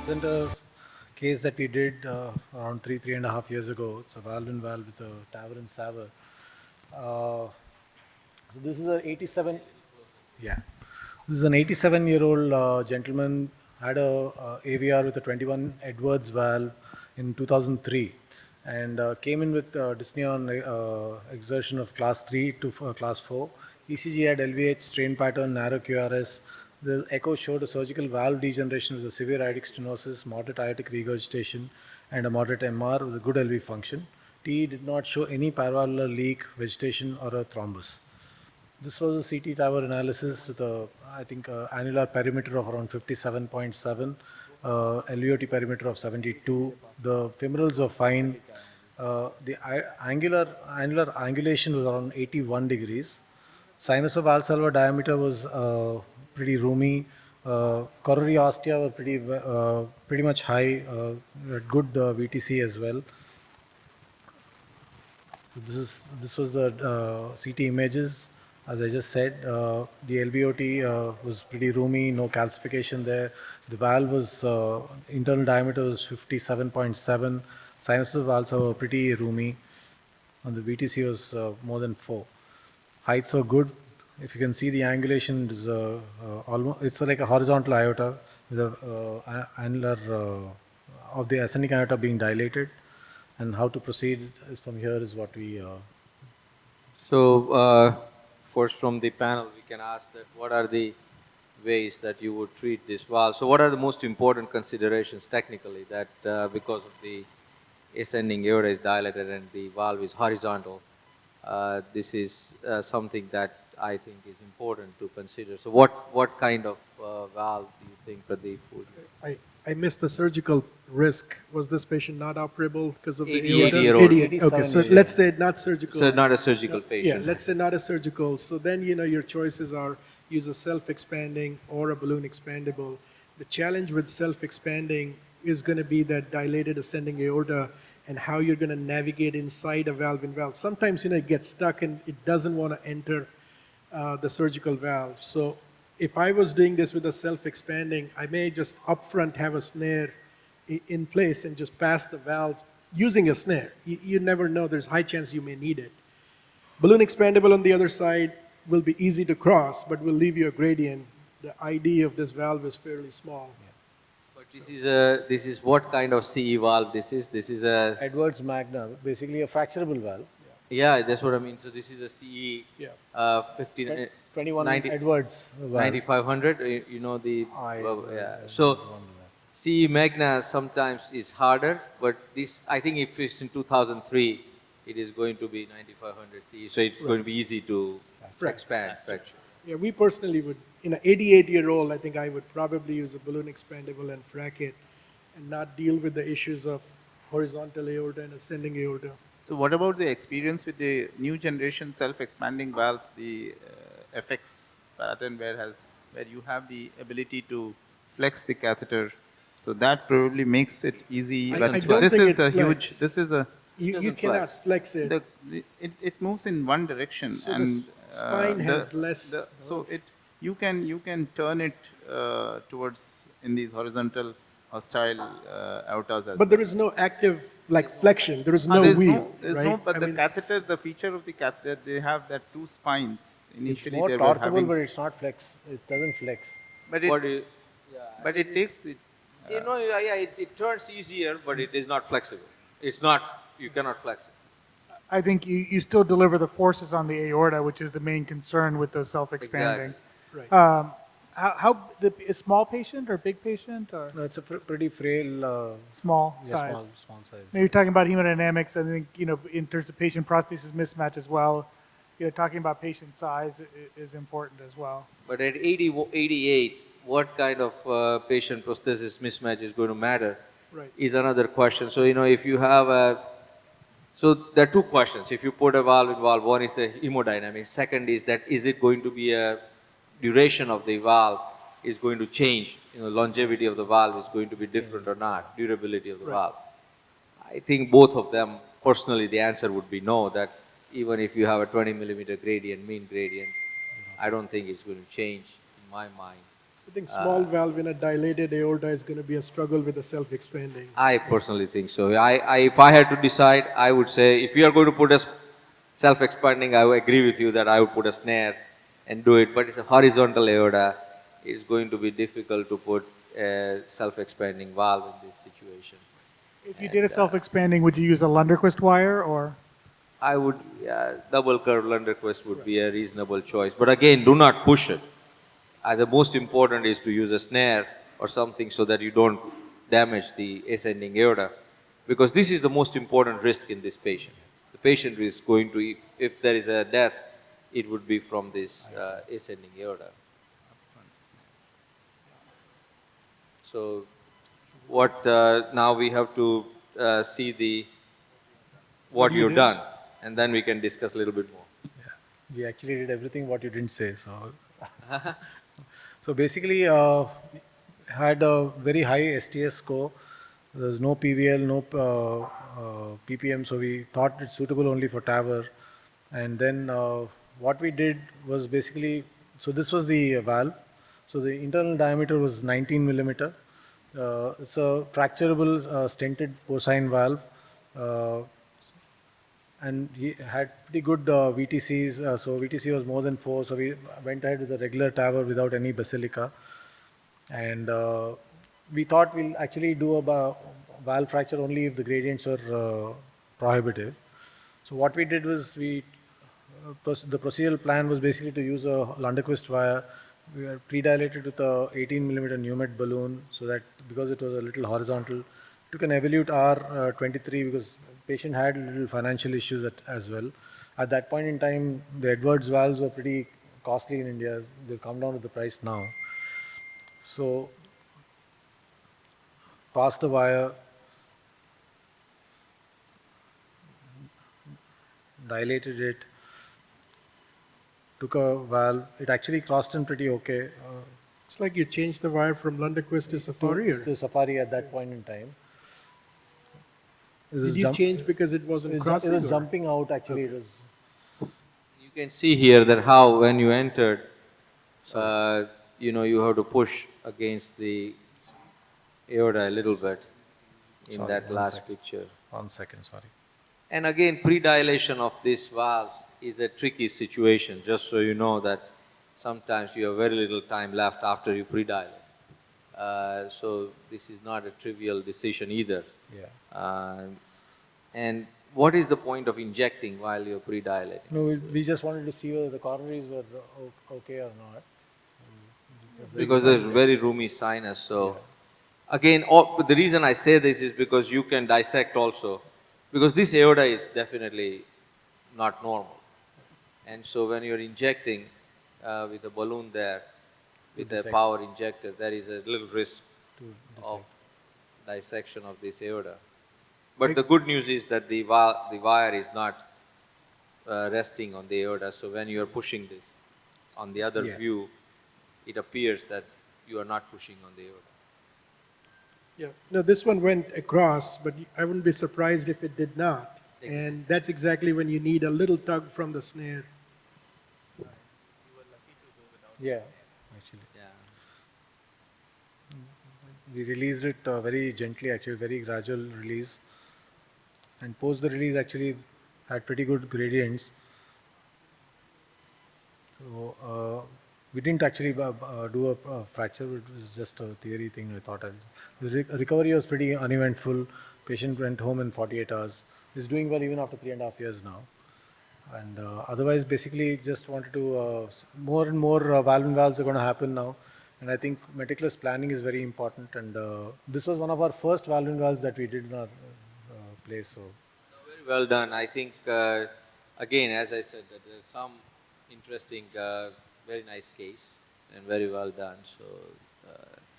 present a case that we did around 3.5 years ago. It's a valve-in-valve with a TAVR and SAVR. So this is an 87, yeah. This is an 87-year-old gentleman, had a AVR with a 21 Edwards valve in 2003 and came in with dyspnea on exertion of class 3 to class 4. ECG had LVH, strain pattern, narrow QRS. The echo showed a surgical valve degeneration with a severe aortic stenosis, moderate aortic regurgitation, and a moderate MR with a good LV function. TE did not show any paravalvular leak, vegetation, or a thrombus. This was a CT tower analysis with a, I think, annular perimeter of around 57.7, LVOT perimeter of 72. The femorals were fine. The annular angulation was around 81 degrees. Sinus of valsalva diameter was pretty roomy. Coronary ostia were pretty much high, at good VTC as well. This was the CT images. As I just said, the LVOT was pretty roomy, no calcification there. The valve was internal diameter was 57.7. Sinuses of valve were pretty roomy, and the VTC was more than 4. Heights were good. If you can see the angulation, is almost it's like a horizontal aorta with a annular of the ascending aorta being dilated. And how to proceed from here is what we. First from the panel, we can ask that what are the ways that you would treat this valve? So what are the most important considerations technically that because of the ascending aorta is dilated and the valve is horizontal, this is something that I think is important to consider. So what kind of valve do you think Pradeep would? I missed the surgical risk. Was this patient not operable because of the 88-year-old. 88. Okay, so let's say not surgical. So not a surgical Yeah, patient. let's say not a surgical. So then, your choices are use a self-expanding or a balloon expandable. The challenge with self-expanding is going to be that dilated ascending aorta and how you're going to navigate inside a valve-in-valve. Sometimes, it gets stuck and it doesn't want to enter the surgical valve. So if I was doing this with a self-expanding, I may just upfront have a snare in place and just pass the valve using a snare. You never know, there's high chance you may need it. Balloon expandable on the other side will be easy to cross, but will leave you a gradient. The ID of this valve is fairly small. But this is what kind of CE valve this is? This is a Edwards Magna, basically a fracturable valve. Yeah, that's what I mean. So this is a CE Yeah. 15, 21 90 Edwards valve. 9500. The I so don't know that. CE Magna sometimes is harder, but this I think if it's in 2003, it is going to be 9500 CE. So it's going to be easy to expand fracture. Yeah, we personally would, in an 88-year-old, I think I would probably use a balloon expandable and frac it and not deal with the issues of horizontal aorta and ascending aorta. So what about the experience with the new generation self-expanding valve, the FX pattern where you have the ability to flex the catheter? So that probably makes it easy. I But don't this think is it a huge, flex. this is a, You cannot flex it. it moves in one direction. So the and spine has less. so you can turn it towards in these horizontal hostile aortas as But there is no active flexion. There is no wheel. there's right? no, but I the mean, catheter, the feature of the catheter, they have that two spines. It's Initially more they were torqueable, having, but it's not flex. It doesn't flex. but What do it, you, but it takes it. it turns easier, but it is not flexible. It's not, you cannot flex it. I think you still deliver the forces on the aorta, which is the main concern with the self-expanding. right. A small patient or big patient or No, it's a pretty frail, small yeah, size? small size. Maybe talking about hemodynamics, I think, in terms of patient prosthesis mismatch as well, talking about patient size is important as well. But at 88, what kind of patient prosthesis mismatch is going to matter Right. is another question. So, if you have so there are two questions. If you put a valve in valve, one is the hemodynamics. Second is that is it going to be a duration of the valve is going to change. Longevity of the valve is going to be different or not, durability of the valve. I think both of them, personally, the answer would be no, that even if you have a 20 millimeter gradient, mean gradient, I don't think it's going to change in my mind. I think small valve in a dilated aorta is going to be a struggle with the self-expanding. I personally think so. If I had to decide, I would say if you are going to put a self-expanding, I would agree with you that I would put a snare and do it. But it's a horizontal aorta. It's going to be difficult to put a self-expanding valve in this situation. If you did a And, self-expanding, would you use a Lunderquist wire or? I would, double curve Lunderquist would be a reasonable choice. But again, do not push it. The most important is to use a snare or something so that you don't damage the ascending aorta. Because this is the most important risk in this patient. The patient is going to, if there is a death, it would be from this ascending aorta. So what, now we have to see what you you've did? done, and then we can discuss a little bit more. We actually did everything what you didn't say. So, so basically, had a very high STS score. There was no PVL, no PPM. So we thought it's suitable only for TAVR. And then what we did was basically, so this was the valve. So the internal diameter was 19 millimeter. It's a fracturable stented porcine valve. Uh, and he had pretty good VTCs. So VTC was more than 4. So we went ahead with a regular TAVR without any basilica. And we thought we'll actually do a valve fracture only if the gradients were prohibitive. So what we did was the procedural plan was basically to use a Lunderquist wire. We were pre-dilated with a 18 millimeter Neumet balloon so that because it was a little horizontal, took an Evolute R23 because the patient had little financial issues as well. At that point in time, the Edwards valves were pretty costly in India. They've come down with the price now. So passed the wire, dilated it, took a valve. It actually crossed in pretty okay. It's like you changed the wire from Lunderquist to Safari, or To Safari at that point in time. It was did you change because it wasn't crossing? It was or- jumping out actually. It was You can see here that how when you entered, you have to push against the aorta a little bit in Sorry, that one last sec. picture. 1 second, sorry. And again, pre-dilation of these valves is a tricky situation, just so you know that sometimes you have very little time left after you pre-dilate. So this is not a trivial decision either. Yeah. And what is the point of injecting while you're pre-dilating? No, we just wanted to see whether the coronaries were okay or not. Because there's very roomy sinus. So again, the reason I say this is because you can dissect also, because this aorta is definitely not normal. And so when you're injecting with a balloon there, with a power injector, there is a little risk of dissection of this aorta. But the good news is that the wire is not resting on the aorta. So when you are pushing this on the other view, it appears that you are not pushing on the aorta. Yeah, no, this one went across, but I wouldn't be surprised if it did not. And that's exactly when you need a little tug from the snare. Yeah, actually. Yeah. We released it very gently, actually, very gradual release. And post the release, actually, had pretty good gradients. So we didn't actually do a fracture. It was just a theory thing. I thought the recovery was pretty uneventful. Patient went home in 48 hours. He's doing well even after 3.5 years now. And otherwise, basically, just wanted to more and more valve and valves are going to happen now. And I think meticulous planning is very important. And this was one of our first valve and valves that we did in our place. So Very well done. I think, again, as I said, that there's some interesting, very nice case and very well done. So,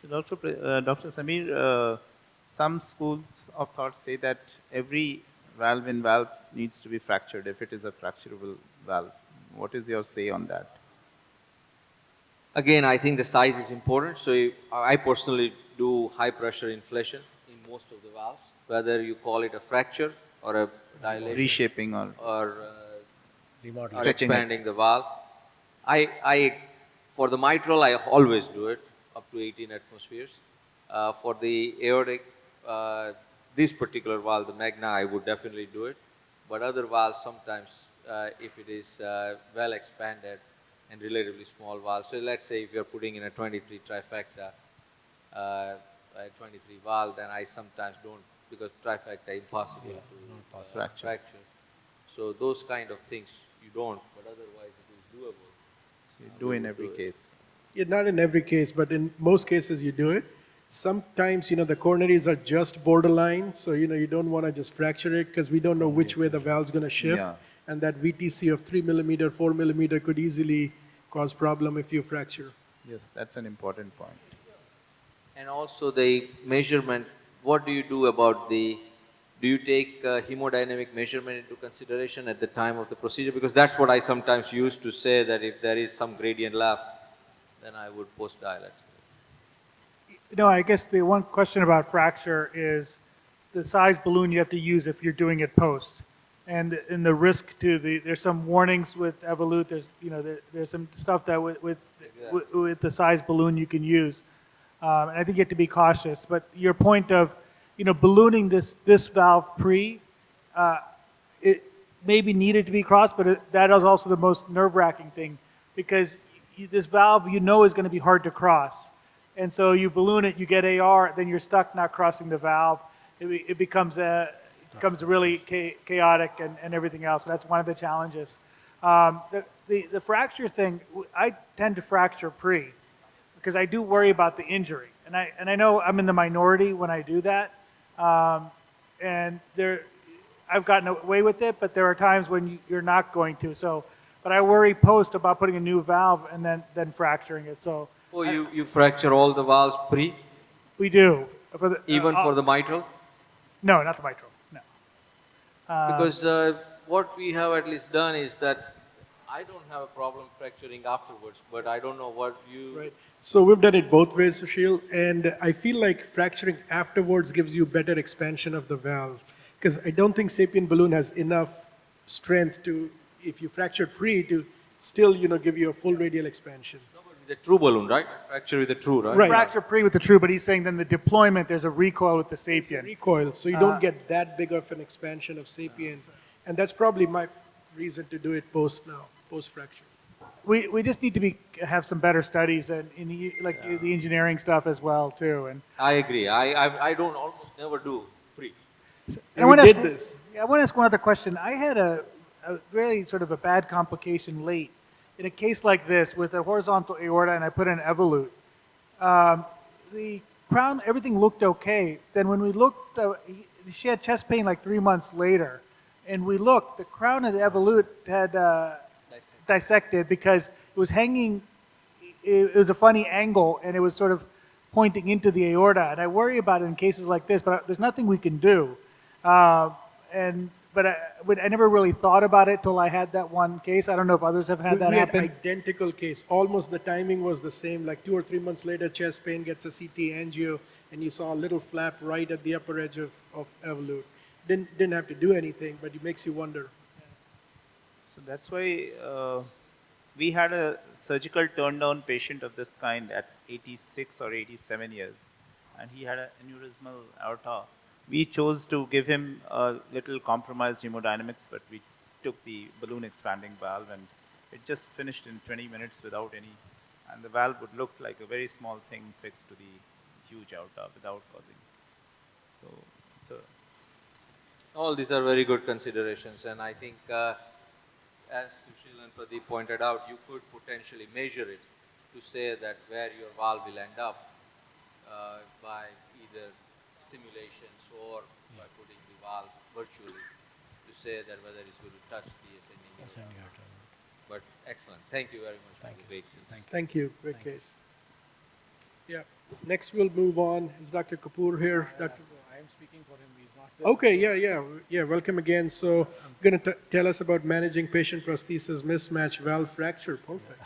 So, Dr. Samir, some schools of thought say that every valve in valve needs to be fractured if it is a fracturable valve. What is your say on that? again, I think the size is important. So, I personally do high pressure inflation in most of the valves, whether you call it a fracture or a dilation Reshaping or or remodeling. or Stretching it. expanding the valve. For the mitral, I always do it. up to 18 atmospheres. For the aortic, this particular valve, the Magna, I would definitely do it. But other valves sometimes, if it is well expanded and relatively small valve, so let's say if you're putting in a 23 trifecta, a 23 valve, then I sometimes don't, because trifecta impossible to fracture. So those kind of things you don't, but otherwise it is doable. So you do in every case. Yeah, not in every case, but in most cases you do it. Sometimes, the coronaries are just borderline, so, you don't want to just fracture it because we don't know which way the valve's going to shift. Yeah. And that VTC of 3 millimeter, 4 millimeter could easily cause problem if you fracture. Yes, that's an important point. And also the measurement, what do you do about do you take hemodynamic measurement into consideration at the time of the procedure? Because that's what I sometimes used to say, that if there is some gradient left, then I would post-dilate. I guess the one question about fracture is the size balloon you have to use if you're doing it post. And in the risk to there's some warnings with Evolut, there's some stuff that with the size balloon you can use. And I think you have to be cautious. But your point of, ballooning this valve pre, it maybe needed to be crossed, but that is also the most nerve-wracking thing because this valve is going to be hard to cross. And so you balloon it, you get AR, then you're stuck not crossing the valve. It becomes really chaotic and everything else. So that's one of the challenges. The fracture thing, I tend to fracture pre because I do worry about the injury. And I know I'm in the minority when I do that. And I've gotten away with it, but there are times when you're not going to. But I worry post about putting a new valve and then fracturing it. So. Oh, you fracture all the valves pre? We do. Even for the mitral? No, not the mitral, no. Because what we have at least done is that I don't have a problem fracturing afterwards, but I don't know what you... Right. So we've done it both ways, Sushil, and I feel like fracturing afterwards gives you better expansion of the valve because I don't think sapien balloon has enough strength to, if you fracture pre, to still, give you a full radial expansion. The true balloon, right? Fracture with the true, right? Right. Fracture pre with the true, but he's saying then the deployment, there's a recoil with the sapien. Recoil, so you don't get that big of an expansion of sapien, and that's probably my reason to do it post fracture. We just need to have some better studies and the engineering stuff as well too. And I agree. I don't almost never do pre. And we did this. I want to ask one other question. I had a really sort of a bad complication late. In a case like this with a horizontal aorta and I put in Evolut, the crown, everything looked okay. Then when we looked, she had chest pain like 3 months later. And we looked, the crown of the Evolut had dissected because it was hanging, it was a funny angle and it was sort of pointing into the aorta. And I worry about it in cases like this, but there's nothing we can do. But I never really thought about it till I had that one case. I don't know if others have had that happen. We had identical case. Almost the timing was the same. Like 2 or 3 months later, chest pain gets a CT angio, and you saw a little flap right at the upper edge of Evolut. Didn't have to do anything, but it makes you wonder. So that's why we had a surgical turn-down patient of this kind at 86 or 87 years, and he had an aneurysmal aorta. We chose to give him a little compromised hemodynamics, but we took the balloon expanding valve and it just finished in 20 minutes without any, and the valve would look like a very small thing fixed to the huge aorta without causing. So it's a... All these are very good considerations, and I think as Sushil and Pradeep pointed out, you could potentially measure it to say that where your valve will end up by either simulations or by putting the valve virtually to say that whether it's going to touch the ascending aorta. But excellent. Thank you very much for the great case. Thank you. Great case. Yeah. Next, we'll move on. Is Dr. Kapoor here? Dr. I am speaking for him. He's not there. Okay, yeah. Welcome again. So, you're going to tell us about managing patient prosthesis mismatch valve fracture. Perfect.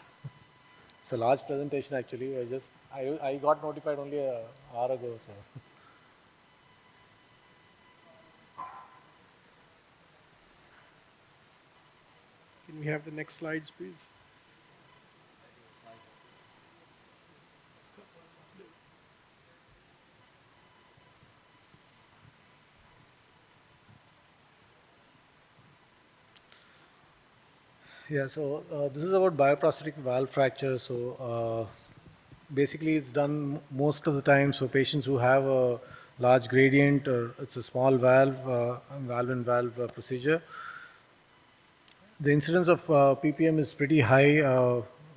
It's a large presentation actually. I got notified only an hour ago. So. Can we have the next slides, please? Yeah, so this is about bioprosthetic valve fracture. So basically, it's done most of the times for patients who have a large gradient or it's a small valve, valve-in-valve procedure. The incidence of PPM is pretty high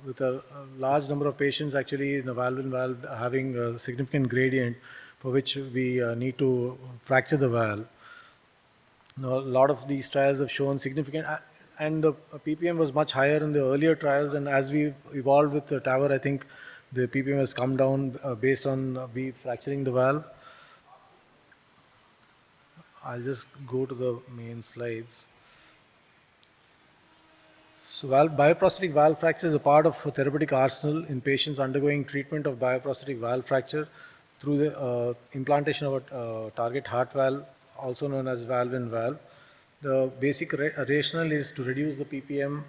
with a large number of patients actually in the valve-in-valve having a significant gradient for which we need to fracture the valve. Now, a lot of these trials have shown significant, and the PPM was much higher in the earlier trials. And as we evolved with the tower, I think the PPM has come down based on we fracturing the valve. I'll just go to the main slides. So, bioprosthetic valve fracture is a part of a therapeutic arsenal in patients undergoing treatment of bioprosthetic valve fracture through the implantation of a target heart valve, also known as valve-in-valve. The basic rationale is to reduce the PPM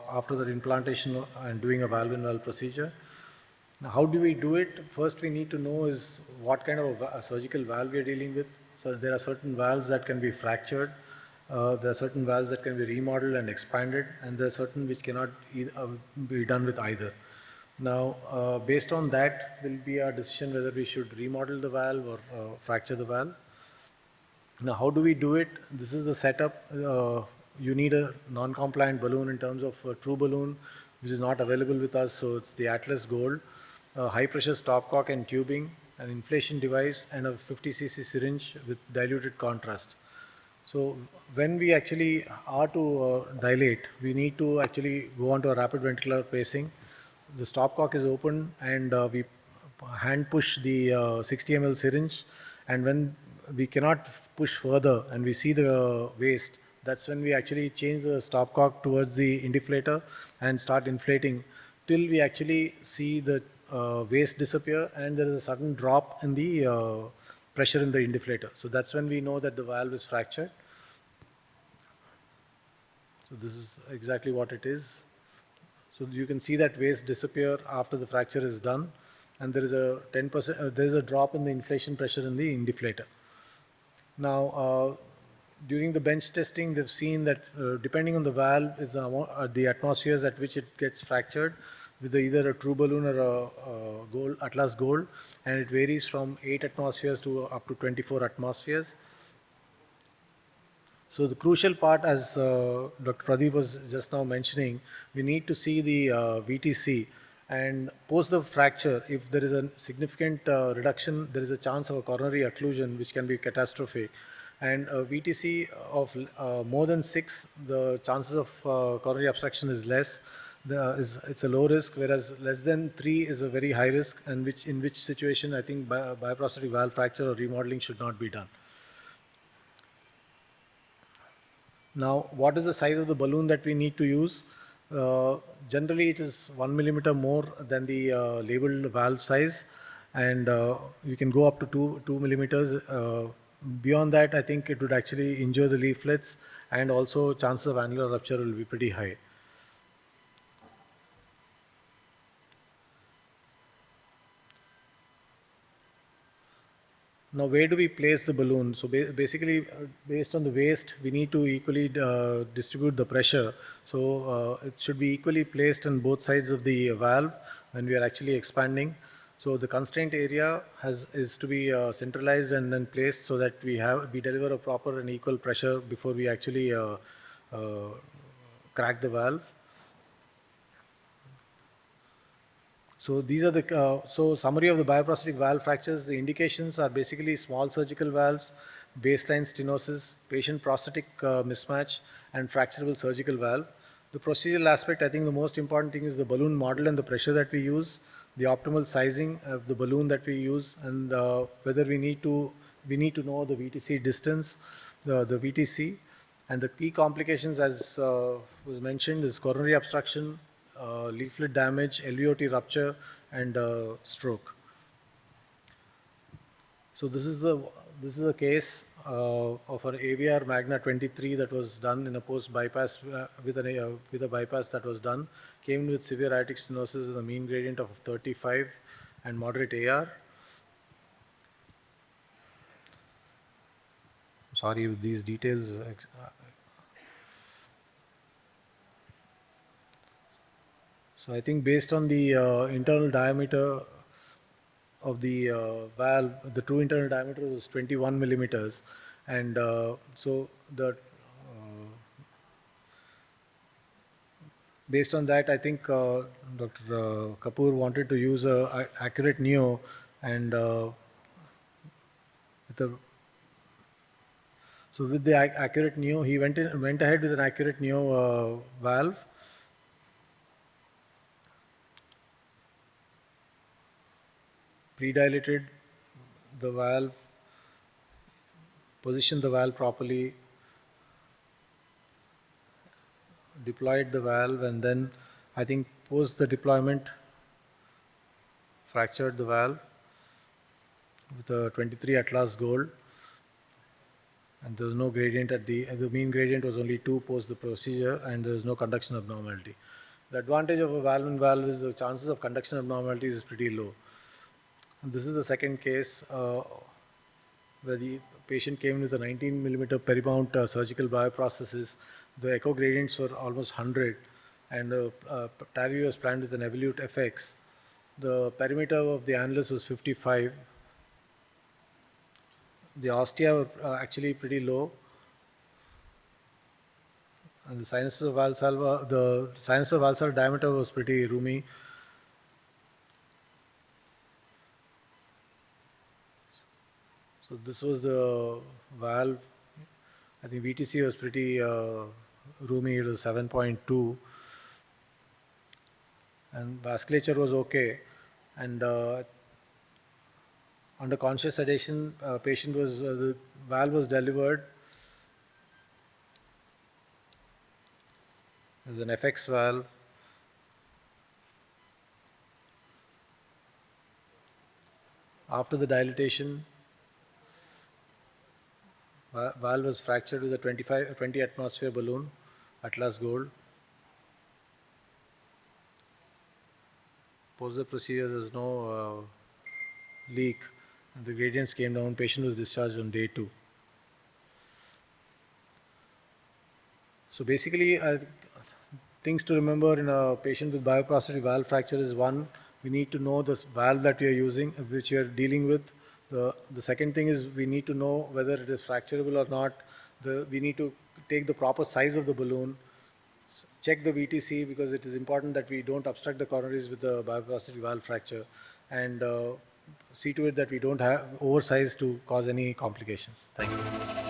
after the implantation and doing a valve-in-valve procedure. Now, how do we do it? First, we need to know is what kind of a surgical valve we are dealing with. So there are certain valves that can be fractured. There are certain valves that can be remodeled and expanded, and there are certain which cannot be done with either. Now, based on that will be our decision whether we should remodel the valve or fracture the valve. Now, how do we do it? This is the setup. You need a non-compliant balloon in terms of a true balloon, which is not available with us. So it's the Atlas Gold, a high-pressure stopcock and tubing, an inflation device, and a 50 cc syringe with diluted contrast. So when we actually are to dilate, we need to actually go on to a rapid ventricular pacing. The stopcock is open and we hand push the 60 ml syringe, and when we cannot push further and we see the waste, that's when we actually change the stopcock towards the inflator and start inflating till we actually see the waste disappear and there is a sudden drop in the pressure in the inflator. So that's when we know that the valve is fractured. So this is exactly what it is. So you can see that waste disappear after the fracture is done, and there is a 10%, there is a drop in the inflation pressure in the deflator. Now, during the bench testing, they've seen that depending on the valve is the atmospheres at which it gets fractured with either a true balloon or a gold, Atlas Gold, and it varies from 8 atmospheres to up to 24 atmospheres. So the crucial part, as Dr. Pradeep was just now mentioning, we need to see the VTC, and post the fracture, if there is a significant reduction, there is a chance of a coronary occlusion, which can be catastrophic. And VTC of more than 6, the chances of coronary obstruction is less. It's a low risk, whereas less than 3 is a very high risk, and in which situation I think bioprosthetic valve fracture or remodeling should not be done. Now, what is the size of the balloon that we need to use? Generally, it is 1 millimeter more than the labeled valve size, and you can go up to 2 millimeters. Beyond that, I think it would actually injure the leaflets, and also chances of annular rupture will be pretty high. Now, where do we place the balloon? So basically, based on the waste, we need to equally distribute the pressure. So it should be equally placed on both sides of the valve when we are actually expanding. So the constraint area is to be centralized and then placed so that we deliver a proper and equal pressure before we actually crack the valve. So these are the summary of the bioprosthetic valve fractures. The indications are basically small surgical valves, baseline stenosis, patient prosthetic mismatch, and fracturable surgical valve. The procedural aspect, I think the most important thing is the balloon model and the pressure that we use, the optimal sizing of the balloon that we use, and whether we need to know the VTC distance, the VTC, and the key complications, as was mentioned, is coronary obstruction, leaflet damage, LVOT rupture, and stroke. So this is a case of an AVR Magna 23 that was done in a post bypass with a bypass that was done. Came with severe aortic stenosis with a mean gradient of 35 and moderate AR. Sorry with these details. So I think based on the internal diameter of the valve, the true internal diameter was 21 millimeters, and so the based on that, I think Dr. Kapoor wanted to use a accurate neo, and with a, so with the accurate neo, he went ahead with an accurate neo valve. Pre-dilated the valve, positioned the valve properly, deployed the valve, and then I think post the deployment fractured the valve with a 23 Atlas gold, and there was no gradient at the mean gradient was only 2 post the procedure, and there was no conduction abnormality. The advantage of a valve is the chances of conduction abnormalities is pretty low. And this is the second case where the patient came in with a 19 millimeter perimount surgical bioprosthesis. The echo gradients were almost 100, and TAVI was planned with an Evolute FX. The perimeter of the annulus was 55. The ostia were actually pretty low, and the sinus of Valsalva, the sinus of Valsalva diameter was pretty roomy. So this was the valve. I think VTC was pretty roomy. It was 7.2, and vasculature was okay. And under conscious sedation, patient was the valve was delivered. There's an FX valve. After the dilatation, valve was fractured with a 20 atmosphere balloon, Atlas Gold. Post the procedure, there's no leak, and the gradients came down. Patient was discharged on day 2. So basically, things to remember in a patient with bioprosthetic valve fracture is: one, we need to know the valve that we are using, which we are dealing with. The second thing is we need to know whether it is fracturable or not. We need to take the proper size of the balloon, check the VTC, because it is important that we don't obstruct the coronaries with the bioprosthetic valve fracture, and see to it that we don't have oversize to cause any complications. Thank you.